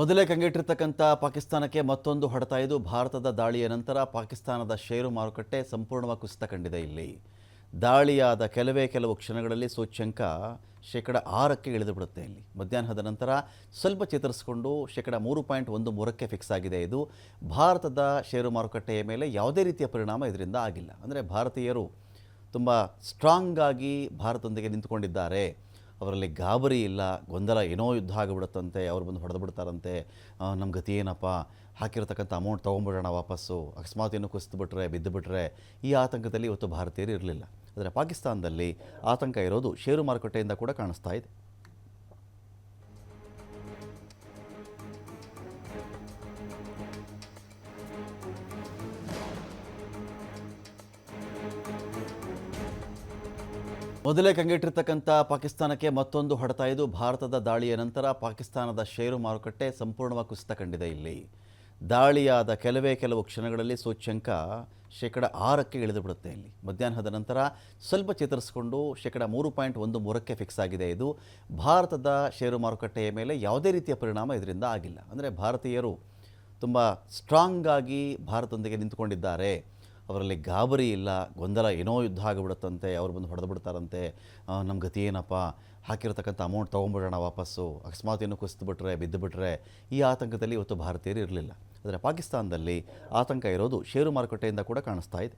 ಮೊದಲೇ ಕಂಗೆಟ್ಟಿರ್ತಕ್ಕಂಥ ಪಾಕಿಸ್ತಾನಕ್ಕೆ ಮತ್ತೊಂದು ಹೊಡೆತ. ಇದು ಭಾರತದ ದಾಳಿಯ ನಂತರ ಪಾಕಿಸ್ತಾನದ ಷೇರು ಮಾರುಕಟ್ಟೆ ಸಂಪೂರ್ಣವಾಗಿ ಕುಸಿತ ಕಂಡಿದೆ. ಇಲ್ಲಿ ದಾಳಿಯಾದ ಕೆಲವು ಕ್ಷಣಗಳಲ್ಲಿ ಸೂಚ್ಯಂಕ ಶೇಕಡ 6ಕ್ಕೆ ಇಳಿದು ಬಿಡುತ್ತೆ. ಇಲ್ಲಿ ಮಧ್ಯಾಹ್ನದ ನಂತರ ಸ್ವಲ್ಪ ಚೇತರಿಸಿಕೊಂಡು ಶೇಕಡ 3.13ಕ್ಕೆ ಫಿಕ್ಸ್ ಆಗಿದೆ. ಇದು ಭಾರತದ ಷೇರು ಮಾರುಕಟ್ಟೆಯ ಮೇಲೆ ಯಾವುದೇ ರೀತಿಯ ಪರಿಣಾಮ ಇದರಿಂದ ಆಗಿಲ್ಲ. ಅಂದರೆ ಭಾರತೀಯರು ತುಂಬ ಸ್ಟ್ರಾಂಗ್ ಆಗಿ ಭಾರತದೊಂದಿಗೆ ನಿಂತುಕೊಂಡಿದ್ದಾರೆ. ಅವರಲ್ಲಿ ಗಾಬರಿ ಇಲ್ಲ, ಗೊಂದಲ, ಏನೋ ಯುದ್ಧ ಆಗಿಬಿಡುತ್ತಂತೆ, ಅವ್ರು ಬಂದು ಹೊಡೆದು ಬಿಡ್ತಾರಂತೆ, ನಮ್ಮ ಗತಿ ಏನಪ್ಪ, ಹಾಕಿರತಕ್ಕಂಥ ಅಮೌಂಟ್ ತೊಗೊಂಬಿಡೋಣ ವಾಪಸ್ಸು, ಅಕಸ್ಮಾತ್ ಏನೋ ಕುಸಿದುಬಿಟ್ರೆ ಬಿದ್ದುಬಿಟ್ರೆ, ಈ ಆತಂಕದಲ್ಲಿ ಇವತ್ತು ಭಾರತೀಯರು ಇರಲಿಲ್ಲ. ಆದರೆ ಪಾಕಿಸ್ತಾನದಲ್ಲಿ ಆತಂಕ ಇರೋದು ಷೇರು ಮಾರುಕಟ್ಟೆಯಿಂದ ಕೂಡ ಕಾಣಿಸ್ತಾ ಇದೆ. ಮೊದಲೇ ಕಂಗೆಟ್ಟಿರ್ತಕ್ಕಂಥ ಪಾಕಿಸ್ತಾನಕ್ಕೆ ಮತ್ತೊಂದು ಹೊಡೆತ. ಇದು ಭಾರತದ ದಾಳಿಯ ನಂತರ ಪಾಕಿಸ್ತಾನದ ಷೇರು ಮಾರುಕಟ್ಟೆ ಸಂಪೂರ್ಣವಾಗಿ ಕುಸಿತ ಕಂಡಿದೆ. ಇಲ್ಲಿ ದಾಳಿಯಾದ ಕೆಲವು ಕ್ಷಣಗಳಲ್ಲಿ ಸೂಚ್ಯಂಕ ಶೇಕಡ 6ಕ್ಕೆ ಇಳಿದು ಬಿಡುತ್ತೆ. ಇಲ್ಲಿ ಮಧ್ಯಾಹ್ನದ ನಂತರ ಸ್ವಲ್ಪ ಚೇತರಿಸಿಕೊಂಡು ಶೇಕಡ 3.13ಕ್ಕೆ ಫಿಕ್ಸ್ ಆಗಿದೆ. ಇದು ಭಾರತದ ಷೇರು ಮಾರುಕಟ್ಟೆಯ ಮೇಲೆ ಯಾವುದೇ ರೀತಿಯ ಪರಿಣಾಮ ಇದರಿಂದ ಆಗಿಲ್ಲ. ಅಂದರೆ ಭಾರತೀಯರು ತುಂಬ ಸ್ಟ್ರಾಂಗ್ ಆಗಿ ಭಾರತದೊಂದಿಗೆ ನಿಂತುಕೊಂಡಿದ್ದಾರೆ. ಅವರಲ್ಲಿ ಗಾಬರಿ ಇಲ್ಲ, ಗೊಂದಲ, ಏನೋ ಯುದ್ಧ ಆಗಿಬಿಡುತ್ತಂತೆ, ಅವ್ರು ಬಂದು ಹೊಡೆದು ಬಿಡ್ತಾರಂತೆ, ನಮ್ಮ ಗತಿ ಏನಪ್ಪ, ಹಾಕಿರತಕ್ಕಂಥ ಅಮೌಂಟ್ ತೊಗೊಂಬಿಡೋಣ ವಾಪಸ್ಸು, ಅಕಸ್ಮಾತ್ ಏನೋ ಕುಸಿದುಬಿಟ್ರೆ ಬಿದ್ದುಬಿಟ್ರೆ, ಈ ಆತಂಕದಲ್ಲಿ ಇವತ್ತು ಭಾರತೀಯರು ಇರಲಿಲ್ಲ. ಆದರೆ ಪಾಕಿಸ್ತಾನದಲ್ಲಿ ಆತಂಕ ಇರೋದು ಷೇರು ಮಾರುಕಟ್ಟೆಯಿಂದ ಕೂಡ ಕಾಣಿಸ್ತಾ ಇದೆ.